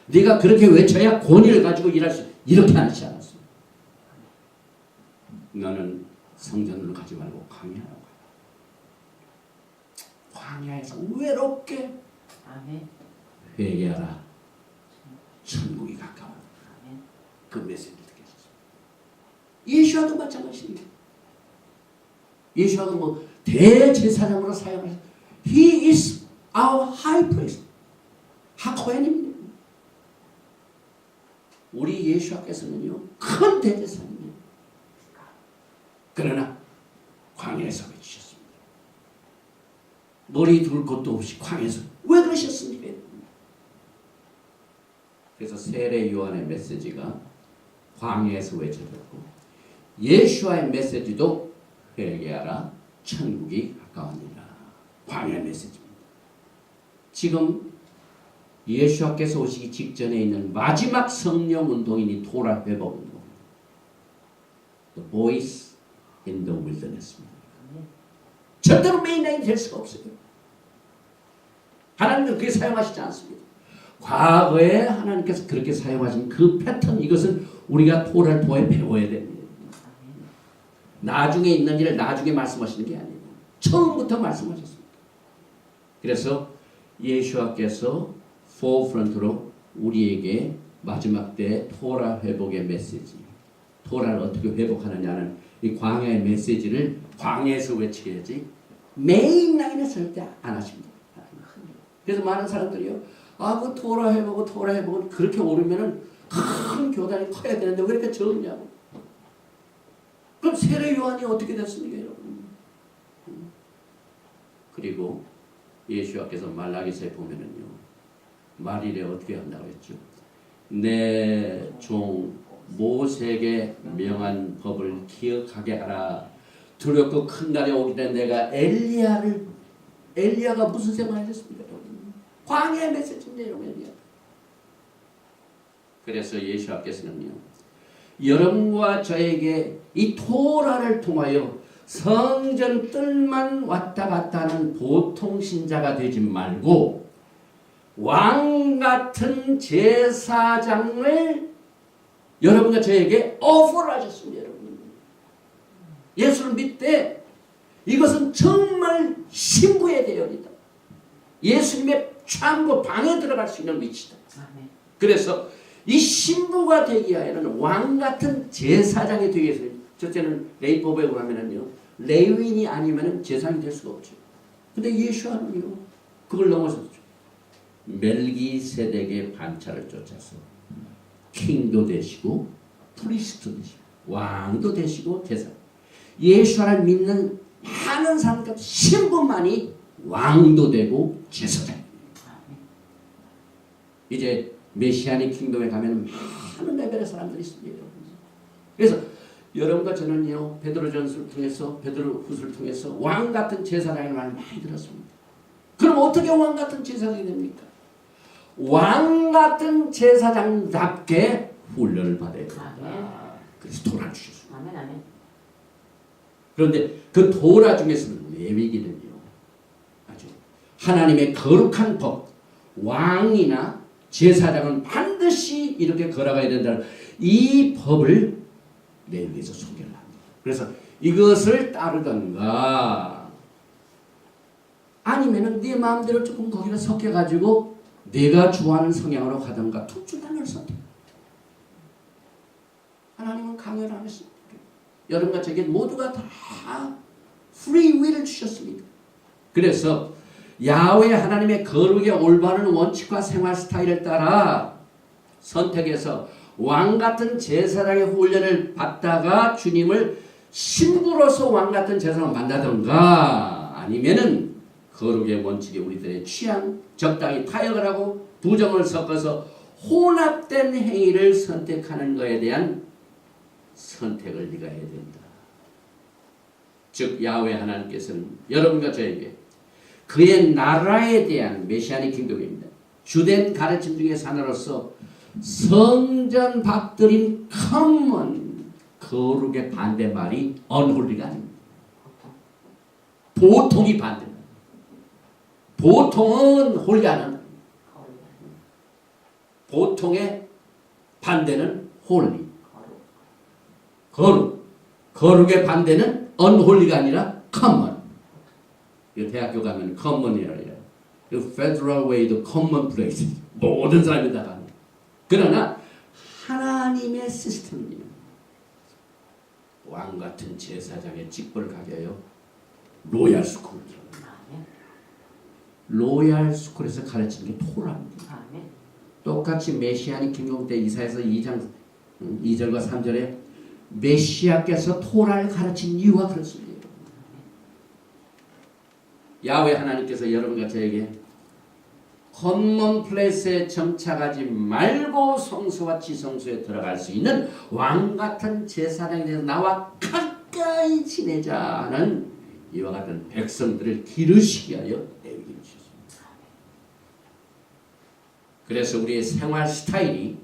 네가 그렇게 외쳐야 권위를 가지고 일할 수 이렇게 하지 않았어. 너는 성전으로 가지 말고 광야로 가. 광야에서 외롭게 회개하라. 천국이 가까워. 그 메시지를 듣겠습니다. 예수와도 마찬가지입니다. 예수와도 뭐 대제사장으로 사용해서 He is our high priest. 하코hen입니다. 우리 예수께서는요 큰 대제사장입니다. 그러나 광야에서 외치셨습니다. 머리 둘 곳도 없이 광야에서 왜 그러셨습니까? 그래서 세례 요한의 메시지가 광야에서 외쳐졌고 예수와의 메시지도 회개하라 천국이 가까우니라. 광야의 메시지입니다. 지금 예수께서 오시기 직전에 있는 마지막 성령 운동이니 토라 회복 운동. The voice in the wilderness입니다. 절대로 메인라인이 될 수가 없어요. 하나님은 그렇게 사용하시지 않습니다. 과거에 하나님께서 그렇게 사용하신 그 패턴, 이것은 우리가 토라를 통해 배워야 됩니다. 나중에 있는 일을 나중에 말씀하시는 게 아니고 처음부터 말씀하셨습니다. 그래서 예수께서 포프런트로 우리에게 마지막 때 토라 회복의 메시지, 토라를 어떻게 회복하느냐는 이 광야의 메시지를 광야에서 외쳐야지 메인 라인에 절대 안 하십니다. 그래서 많은 사람들이요, 그 토라 회복은 그렇게 오르면은 큰 교단이 커야 되는데 왜 이렇게 적냐고. 그럼 세례 요한이 어떻게 됐습니까, 여러분? 그리고 예수께서 말라기서에 보면은요, 말일에 어떻게 한다고 했죠? 내 종 모세에게 명한 법을 기억하게 하라. 두렵고 큰 날이 오기 전에 내가 엘리야가 무슨 생활을 했습니까? 광야의 메시지인데 여러분, 엘리야. 그래서 예수께서는요, 여러분과 저에게 이 토라를 통하여 성전 뜰만 왔다 갔다 하는 보통 신자가 되지 말고 왕 같은 제사장을 여러분과 저에게 오퍼를 하셨습니다. 여러분, 예수를 믿되 이것은 정말 신부의 대열이다. 예수님의 참고 방에 들어갈 수 있는 위치다. 그래서 이 신부가 되기 위하여는 왕 같은 제사장이 되기 위해서, 첫째는 레위법에 보면은요, 레위인이 아니면은 제사장이 될 수가 없죠. 근데 예수와는요, 그걸 넘어섰죠. 멜기세덱의 반차를 쫓아서 킹도 되시고 프리스트도 되시고 왕도 되시고 제사. 예수를 믿는 많은 사람들 신부만이 왕도 되고 제사장입니다. 이제 메시아닉 킹덤에 가면 많은 레벨의 사람들이 있습니다. 그래서 여러분과 저는요, 베드로전서를 통해서, 베드로후서를 통해서 왕 같은 제사장의 말을 많이 들었습니다. 그럼 어떻게 왕 같은 제사장이 됩니까? 왕 같은 제사장답게 훈련을 받아야 된다. 그래서 도라를 주셨습니다. 아멘. 그런데 그 도라 중에서는 레위기는요, 아주 하나님의 거룩한 법, 왕이나 제사장은 반드시 이렇게 걸어가야 된다는 이 법을 레위기에서 소개를 합니다. 그래서 이것을 따르던가 아니면은 네 마음대로 조금 거기다 섞여가지고 내가 좋아하는 성향으로 가던가 투주단을 선택. 하나님은 강요를 안 했습니다. 여러분과 저에게 모두가 다 free will을 주셨습니다. 그래서 야훼 하나님의 거룩의 올바른 원칙과 생활 스타일을 따라 선택해서 왕같은 제사장의 훈련을 받다가 주님을 신부로서 왕같은 제사장을 만나던가 아니면은 거룩의 원칙에 우리들의 취향, 적당히 타협을 하고 부정을 섞어서 혼합된 행위를 선택하는 것에 대한 선택을 네가 해야 된다. 즉 야훼 하나님께서는 여러분과 저에게 그의 나라에 대한 메시아닉 킹덤입니다. 주된 가르침 중에 하나로서 성전 밥들인 common 거룩의 반대말이 unholy가 아닙니다. 보통이 반대입니다. 보통은 홀리 안 한다. 보통의 반대는 홀리. 거룩. 거룩의 반대는 unholy가 아니라 common. 대학교 가면 common이라. Federal Way도 common place. 모든 사람이 다 가는. 그러나 하나님의 시스템입니다. 왕 같은 제사장의 직분을 가져요. 로얄 스쿨. 로얄 스쿨에서 가르치는 게 토라입니다. 똑같이 메시아니 김용 때 이사에서 2장 2절과 3절에 메시아께서 토라를 가르친 이유가 그렇습니다. 야훼 하나님께서 여러분과 저에게 커먼 플레이스에 정착하지 말고 성소와 지성소에 들어갈 수 있는 왕같은 제사장에 대해서 나와 가까이 지내자 하는 이와 같은 백성들을 기르시기 위하여 내게 주셨습니다. 그래서 우리의 생활 스타일이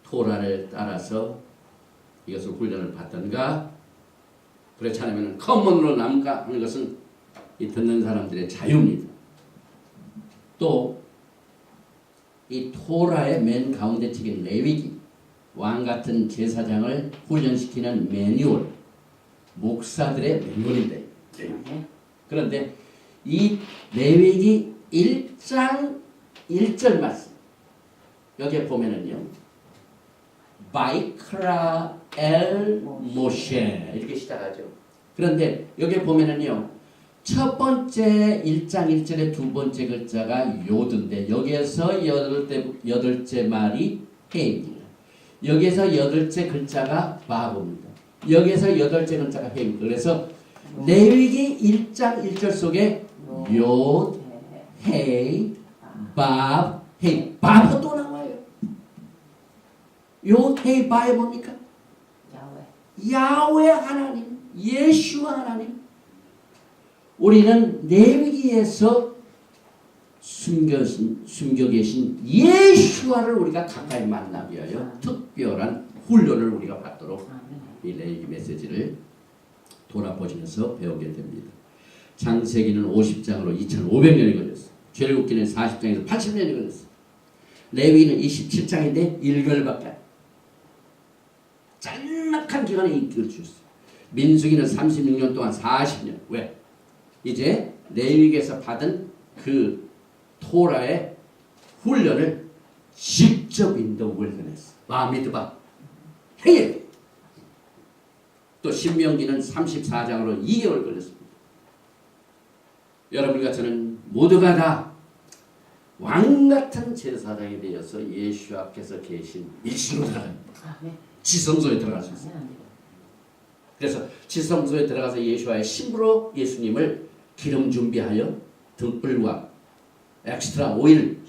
토라를 따라서 이것을 훈련을 받던가 그렇지 않으면 커먼으로 남가 하는 것은 이 듣는 사람들의 자유입니다. 또 이 토라의 맨 가운데 책인 레위기 왕 같은 제사장을 훈련시키는 매뉴얼 목사들의 매뉴얼인데 그런데 이 레위기 1장 1절 말씀 여기에 보면은요 바이크라 엘 모셰 이렇게 시작하죠. 그런데 여기에 보면은요 첫 번째 1장 1절의 두 번째 글자가 요드인데 여기에서 여덟째 말이 헤입니다. 여기에서 여덟째 글자가 바브입니다. 여기에서 여덟째 글자가 헤입니다. 그래서 레위기 1장 1절 속에 요드, 헤이, 밥, 헤이, 밥은 또 나와요. 요드, 헤이, 밥이 뭡니까? 야훼 하나님, 예수와 하나님. 우리는 레위기에서 숨겨 계신 예수와를 우리가 가까이 만나기 위하여 특별한 훈련을 우리가 받도록 이 레위기 메시지를 돌아보시면서 배우게 됩니다. 창세기는 50장으로 2500년이 걸렸어요. 출애굽기는 40장에서 80년이 걸렸어요. 레위기는 27장인데 1개월밖에 짤막한 기간에 인기를 주셨어요. 민수기는 36년 동안 40년. 왜? 이제 레위기에서 받은 그 토라의 훈련을 직접 인도 윌더네스 마미드바 해야 돼. 또 신명기는 34장으로 2개월 걸렸습니다. 여러분과 저는 모두가 다 왕같은 제사장이 되어서 예수 앞에서 계신 일시로 들어갑니다. 지성소에 들어갈 수 있어요. 그래서 지성소에 들어가서 예수와의 신부로 예수님을 기름 준비하여 등불과 엑스트라 오일을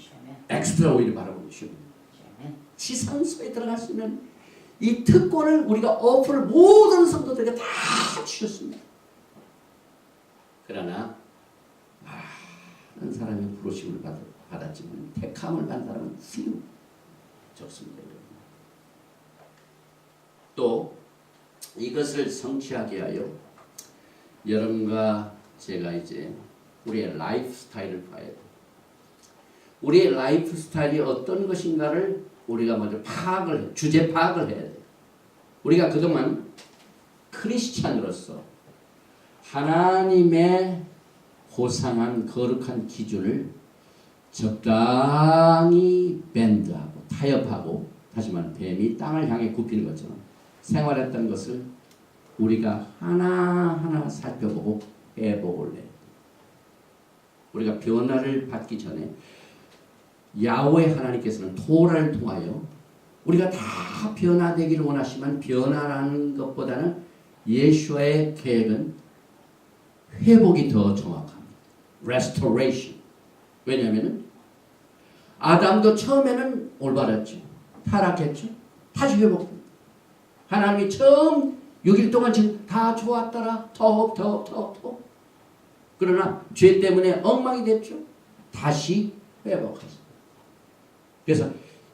바라보고 계십니다. 지성소에 들어갈 수 있는 이 특권을 우리가 어플을 모든 성도들에게 다 주셨습니다. 그러나 많은 사람이 부르심을 받았지만 택함을 받은 사람은 few 적습니다. 또 이것을 성취하게 하여 여러분과 제가 이제 우리의 라이프 스타일을 봐야 돼요. 우리의 라이프 스타일이 어떤 것인가를 우리가 먼저 주제 파악을 해야 돼요. 우리가 그동안 크리스찬으로서 하나님의 호상한 거룩한 기준을 적당히 밴드하고 타협하고 다시 말하면 뱀이 땅을 향해 굽히는 것처럼 생활했던 것을 우리가 하나하나 살펴보고 해보고 해요. 우리가 변화를 받기 전에 야훼 하나님께서는 토라를 통하여 우리가 다 변화되기를 원하시지만 변화라는 것보다는 예수와의 계획은 회복이 더 정확합니다. restoration. 왜냐하면 아담도 처음에는 올바랐죠. 타락했죠. 다시 회복됩니다. 하나님이 처음 6일 동안 지금 다 좋았더라. 더. 그러나 죄 때문에 엉망이 됐죠. 다시 회복하십니다. 그래서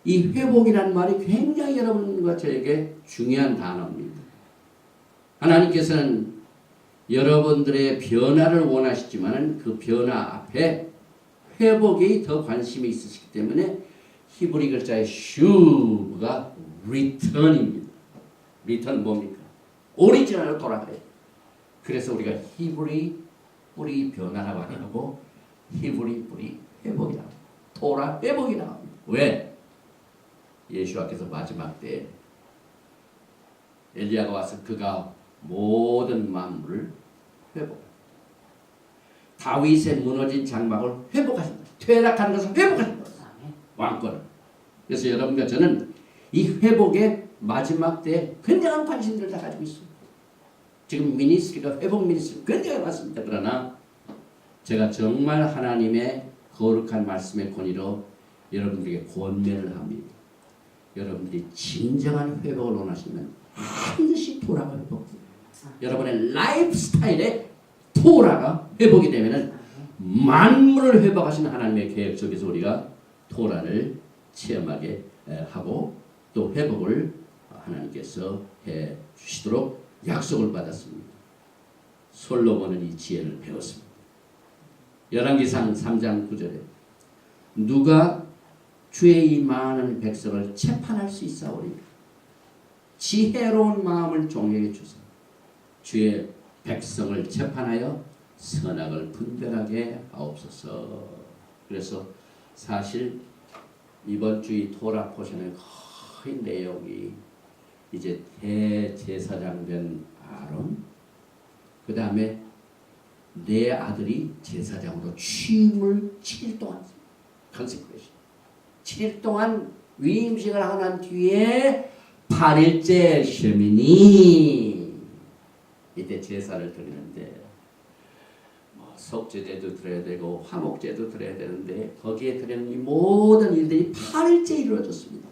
이 회복이라는 말이 굉장히 여러분과 저에게 중요한 단어입니다. 하나님께서는 여러분들의 변화를 원하시지만 그 변화 앞에 회복에 더 관심이 있으시기 때문에 히브리 글자의 슈가 return입니다. return 뭡니까? 오리지널로 돌아가요. 그래서 우리가 히브리 뿌리 변화라고 하고 히브리 뿌리 회복이라고 합니다. 토라 회복이라고 합니다. 왜? 예수와께서 마지막 때 엘리야가 와서 그가 모든 만물을 회복합니다. 다윗의 무너진 장막을 회복하신다. 퇴락한 것을 회복하신다. 왕권을. 그래서 여러분과 저는 이 회복의 마지막 때 굉장한 관심들을 다 가지고 있습니다. 지금 미니스트리가 회복 미니스트리 굉장히 많습니다. 그러나 제가 정말 하나님의 거룩한 말씀의 권위로 여러분들에게 권면을 합니다. 여러분들이 진정한 회복을 원하시면 반드시 토라가 회복됩니다. 여러분의 라이프 스타일에 토라가 회복이 되면은 만물을 회복하시는 하나님의 계획 속에서 우리가 토라를 체험하게 하고 또 회복을 하나님께서 해 주시도록 약속을 받았습니다. 솔로몬은 이 지혜를 배웠습니다. 열왕기상 3장 9절에 누가 주의 이 많은 백성을 재판할 수 있사오리까? 지혜로운 마음을 종에게 주사 주의 백성을 재판하여 선악을 분별하게 하옵소서. 그래서 사실 이번 주 이 토라 포션의 거의 내용이 이제 대제사장 된 아론, 그 다음에 내 아들이 제사장으로 취임을 7일 동안 컨세크레이션 7일 동안 위임식을 하고 난 뒤에 8일째 쉐미니 이때 제사를 드리는데 속죄제도 드려야 되고 화목제도 드려야 되는데 거기에 드리는 이 모든 일들이 8일째 이루어졌습니다.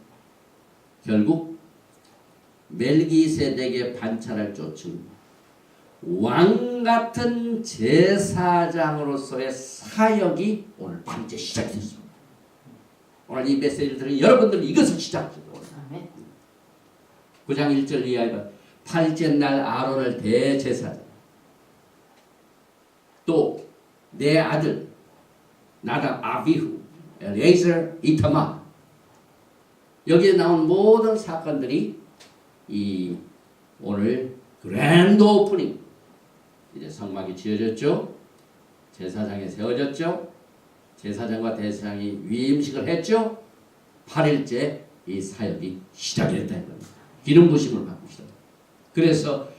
결국 멜기세덱의 반차를 쫓은 왕같은 제사장으로서의 사역이 오늘 8일째 시작됐습니다. 오늘 이 메시지를 들은 여러분들 이것을 시작합니다. 9장 1절 이하에 8일째 날 아론을 대제사장 또 내 아들 나답 아비후 엘리에zer 이타마 여기에 나온 모든 사건들이 이 오늘 그랜드 오프닝 이제 성막이 지어졌죠. 제사장이 세워졌죠. 제사장과 대제사장이 위임식을 했죠. 8일째 이 사역이 시작이 됐다는 겁니다. 기름 부심을 받고 시작. 그래서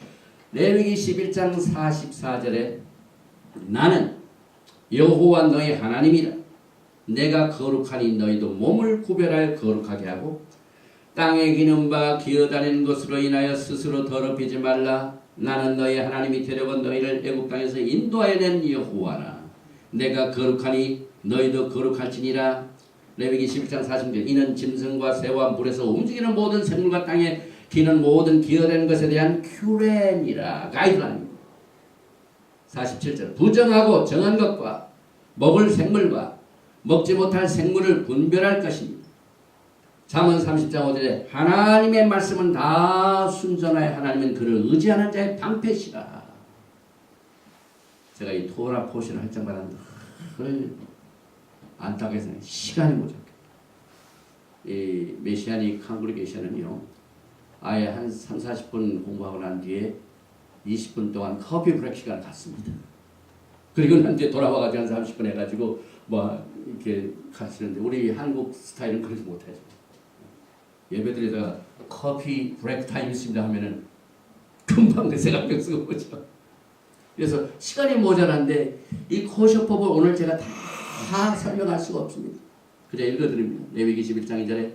레위기 11장 44절에 나는 여호와 너희 하나님이라 내가 거룩하니 너희도 몸을 구별하여 거룩하게 하고 땅에 기는 바 기어다니는 것으로 인하여 스스로 더럽히지 말라. 나는 너희 하나님이 데려온 너희를 애굽 땅에서 인도하여 낸 여호와라. 내가 거룩하니 너희도 거룩할지니라. 레위기 11장 40절 이는 짐승과 새와 물에서 움직이는 모든 생물과 땅에 기는 모든 기어다니는 것에 대한 큐렌이라 가이드라인입니다. 47절 부정하고 정한 것과 먹을 생물과 먹지 못할 생물을 분별할 것입니다. 잠언 30장 5절에 하나님의 말씀은 다 순전하여 하나님은 그를 의지하는 자의 방패시라. 제가 이 토라 포션을 할 때마다 늘 안타깝게 시간이 모자랍니다. 이 메시아닉 칸그리게이션은요 아예 한 3, 40분 공부하고 난 뒤에 20분 동안 커피 브레이크 시간을 갖습니다. 그리고 난 뒤에 돌아와가지고 한 30분 해가지고 뭐 이렇게 가시는데 우리 한국 스타일은 그러지 못해요. 예배드리다가 커피 브레이크 타임 있습니다 하면은 금방 그 생각력 쓰고 보죠. 그래서 시간이 모자란데 이 코셔법을 오늘 제가 다 설명할 수가 없습니다. 그냥 읽어드립니다. 레위기 11장 2절에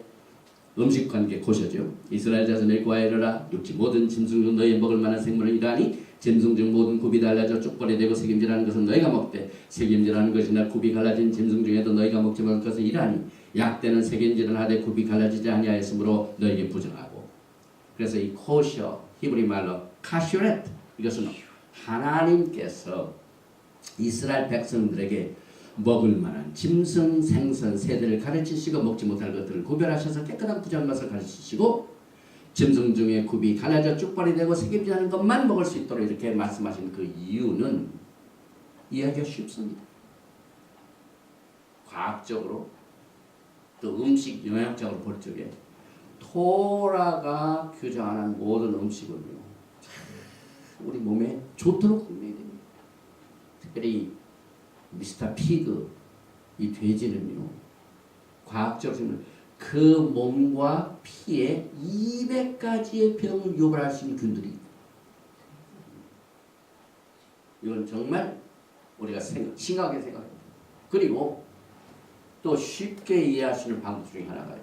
음식관계 고셔죠. 이스라엘 자손의 구하여라. 육지 모든 짐승 중 너희 먹을 만한 생물은 이러하니 짐승 중 모든 굽이 달라져 쪽벌이 되고 색임질하는 것은 너희가 먹되 색임질하는 것이나 굽이 갈라진 짐승 중에도 너희가 먹지 못할 것은 이러하니 약대는 색임질을 하되 굽이 갈라지지 아니하였으므로 너희에게 부정하고. 그래서 이 코셔 히브리 말로 카슈렛 이것은 하나님께서 이스라엘 백성들에게 먹을 만한 짐승, 생선, 새들을 가르치시고 먹지 못할 것들을 구별하셔서 깨끗한 부정한 것을 가르치시고 짐승 중에 굽이 갈라져 쭉발이 되고 색임질하는 것만 먹을 수 있도록 이렇게 말씀하신 그 이유는 이해하기가 쉽습니다. 과학적으로 또 음식 영양적으로 볼 적에 토라가 규정하는 모든 음식은요 우리 몸에 좋도록 분명히 됩니다. 특별히 미스터 피그 이 돼지는요 과학적으로 그 몸과 피에 200가지의 병을 유발할 수 있는 균들이 있다. 이건 정말 우리가 심각하게 생각합니다. 그리고 또 쉽게 이해할 수 있는 방법 중에 하나가요.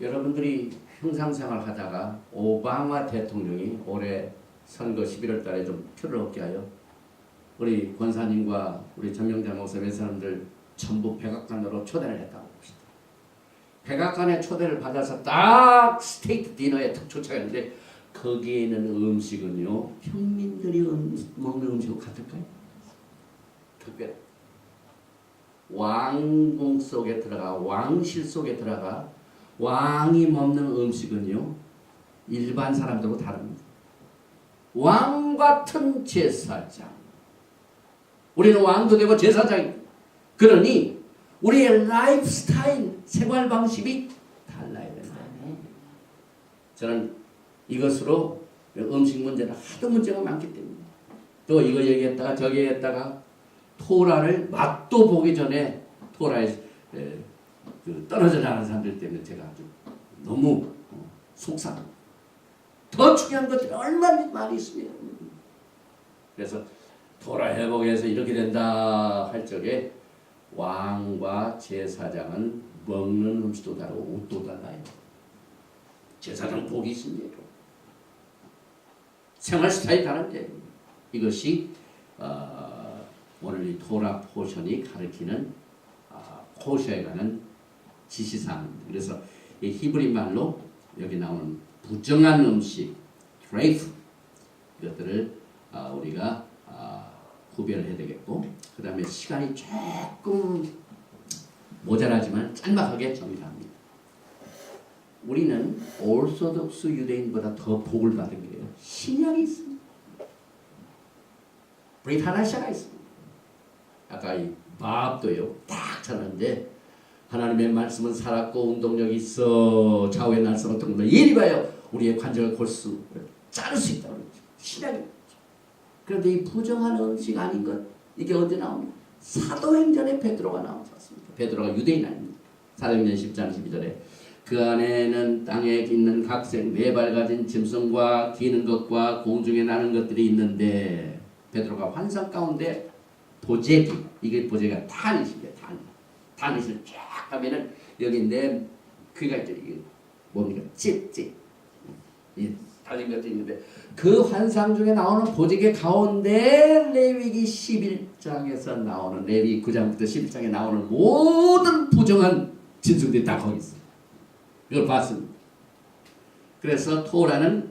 여러분들이 평상생활 하다가 오바마 대통령이 올해 선거 11월 달에 좀 표를 얻게 하여 우리 권사님과 우리 전명자 목사 몇 사람들 전부 백악관으로 초대를 했다고 봅시다. 백악관에 초대를 받아서 딱 스테이트 디너에 탁 초청했는데 거기에 있는 음식은요 평민들이 먹는 음식과 같을까요? 특별히 왕궁 속에 들어가 왕실 속에 들어가 왕이 먹는 음식은요 일반 사람들하고 다릅니다. 왕 같은 제사장 우리는 왕도 되고 제사장입니다. 그러니 우리의 라이프 스타일 생활 방식이 달라야 된다. 저는 이것으로 음식 문제는 하도 문제가 많기 때문에 또 이거 얘기했다가 저기 얘기했다가 토라를 맛도 보기 전에 토라에 떨어져 나가는 사람들 때문에 제가 아주 너무 속상합니다. 더 중요한 것들이 얼마나 많이 있습니다. 그래서 토라 회복에서 이렇게 된다 할 적에 왕과 제사장은 먹는 음식도 다르고 옷도 달라요. 제사장 복이 있습니다. 생활 스타일이 다른데 이것이 오늘 이 토라 포션이 가리키는 코셔에 관한 지시사항입니다. 그래서 이 히브리 말로 여기 나오는 부정한 음식, 트레이프 이것들을 우리가 구별을 해야 되겠고 그 다음에 시간이 조금 모자라지만 짤막하게 정리합니다. 우리는 오르소독스 유대인보다 더 복을 받은 게요. 신약이 있습니다. 브리타나샤가 있습니다. 아까 이 밥도요. 딱 쳤는데 하나님의 말씀은 살았고 운동력이 있어 좌우의 날성을 통해서 이리 봐요. 우리의 관절을 골수 자를 수 있다고 그러죠. 신약이. 그런데 이 부정한 음식 아닌 것 이게 언제 나옵니까? 사도행전에 베드로가 나왔습니다. 베드로가 유대인 아닙니다. 사도행전 10장 12절에 그 안에는 땅에 있는 각색 네 발 가진 짐승과 기는 것과 공중에 나는 것들이 있는데 베드로가 환상 가운데 보재기 이게 보재기가 타닛입니다. 타닛을 쫙 하면은 여기 내 귀가 있죠. 이게 뭡니까? 찝찝 이 달린 것도 있는데 그 환상 중에 나오는 보재기 가운데 레위기 11장에서 나오는 레위기 9장부터 11장에 나오는 모든 부정한 짐승들이 다 거기 있어요. 이걸 봤습니다. 그래서 토라는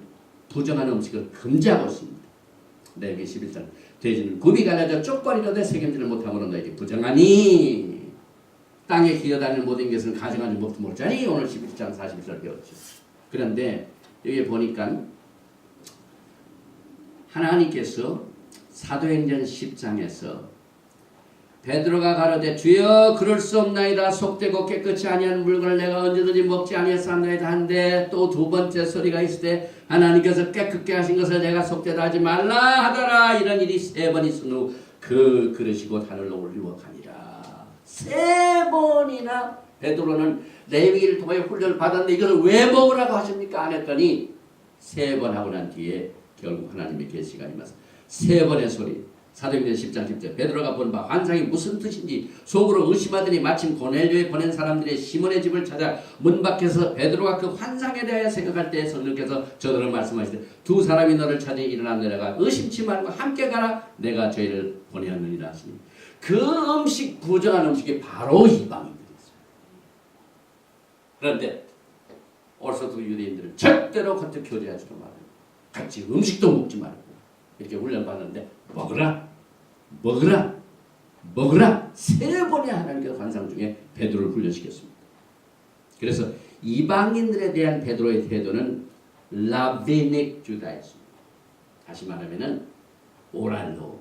부정한 음식을 금지하고 있습니다. 레위기 11장 돼지는 굽이 갈라져 쪽발이라도 새김질을 못하므로 너에게 부정하니 땅에 기어다니는 모든 것을 가져가지 못하니 오늘 11장 41절 배웠죠. 그런데 여기 보니까 하나님께서 사도행전 10장에서 베드로가 가로되 주여 그럴 수 없나이다. 속되고 깨끗이 아니한 물건을 내가 언제든지 먹지 아니했사옵나이다 한데 또 두 번째 소리가 있을 때 하나님께서 깨끗게 하신 것을 내가 속되다 하지 말라 하더라. 이런 일이 세 번 있은 후 그 그릇이 곧 하늘로 올리고 가니라. 세 번이나 베드로는 레위기를 통해 훈련을 받았는데 이걸 왜 먹으라고 하십니까? 안 했더니 세 번 하고 난 뒤에 결국 하나님의 계시가 임해서 세 번의 소리 사도행전 10장 10절 베드로가 본 바 환상이 무슨 뜻인지 속으로 의심하더니 마침 고넬료에 보낸 사람들의 시몬의 집을 찾아 문 밖에서 베드로가 그 환상에 대하여 생각할 때 성령께서 저들을 말씀하시되 두 사람이 너를 찾아 일어나 내려가 의심치 말고 함께 가라 내가 저희를 보내었느니라 하시니 그 음식 부정한 음식이 바로 이방인들이었어요. 그런데 오르소독 유대인들은 절대로 겉에 교제하지도 말고 같이 음식도 먹지 말고 이렇게 훈련받는데 먹으라 먹으라 먹으라 세 번의 하나님께서 환상 중에 베드로를 훈련시켰습니다. 그래서 이방인들에 대한 베드로의 태도는 라비닉 주다였습니다. 다시 말하면은 오랄로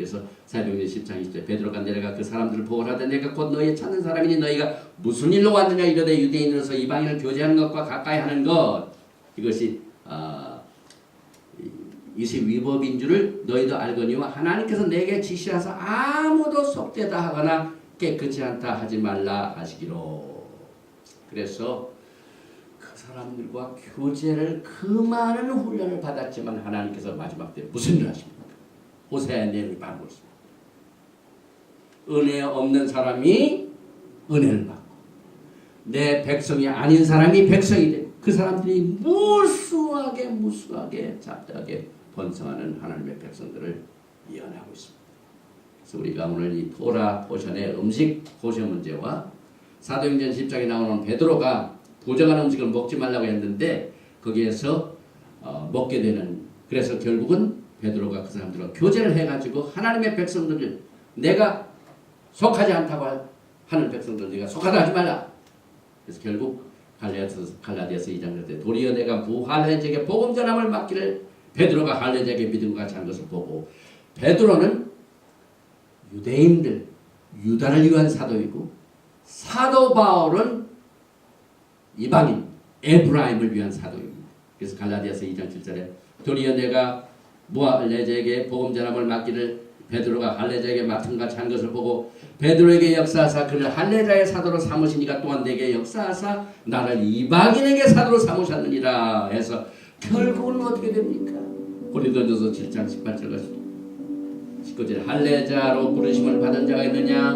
그래서 사도행전 10장 20절 베드로가 내려가 그 사람들을 보호하되 내가 곧 너희 찾는 사람이니 너희가 무슨 일로 왔느냐 이르되 유대인으로서 이방인을 교제하는 것과 가까이 하는 것 이것이 이것이 위법인 줄을 너희도 알거니와 하나님께서 내게 지시하사 아무도 속되다 하거나 깨끗이 않다 하지 말라 하시기로. 그래서 그 사람들과 교제를 그 많은 훈련을 받았지만 하나님께서 마지막 때 무슨 일을 하십니까? 호세아의 내용이 바로 있습니다. 은혜 없는 사람이 은혜를 받고 내 백성이 아닌 사람이 백성이 되고 그 사람들이 무수하게 잡다하게 번성하는 하나님의 백성들을 예언하고 있습니다. 그래서 우리가 오늘 이 토라 포션의 음식 포션 문제와 사도행전 10장에 나오는 베드로가 부정한 음식을 먹지 말라고 했는데 거기에서 먹게 되는 그래서 결국은 베드로가 그 사람들과 교제를 해가지고 하나님의 백성들을 내가 속하지 않다고 하는 백성들 내가 속하다 하지 말라. 그래서 결국 갈라디아서 2장 때 도리어 내가 무할례자에게 복음 전함을 맡기를 베드로가 할례자에게 믿음과 같이 한 것을 보고 베드로는 유대인들 유다를 위한 사도이고 사도 바울은 이방인 에브라임을 위한 사도입니다. 그래서 갈라디아서 2장 7절에 도리어 내가 무할례자에게 복음 전함을 맡기를 베드로가 할례자에게 맡은 같이 한 것을 보고 베드로에게 역사하사 그를 할례자의 사도로 삼으시니까 또한 내게 역사하사 나를 이방인에게 사도로 삼으셨느니라 해서 결국은 어떻게 됩니까? 고린도전서 7장 18절 19절 할례자로 부르심을 받은 자가 있느냐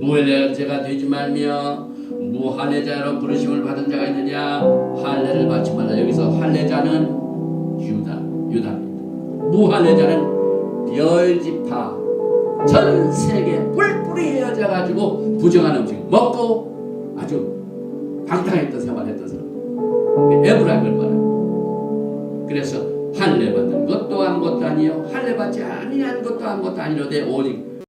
무할례자가 되지 말며 무할례자로 부르심을 받은 자가 있느냐 할례를 받지 말라. 여기서 할례자는 유다입니다. 무할례자는 열지파 전 세계 뿔뿔이 헤어져 가지고 부정한 음식 먹고 아주 방탕했던 생활했던 사람 에브라임을 말합니다. 그래서 할례 받는 것도 아무것도 아니요 할례 받지 아니한 것도 아무것도 아니로되 오직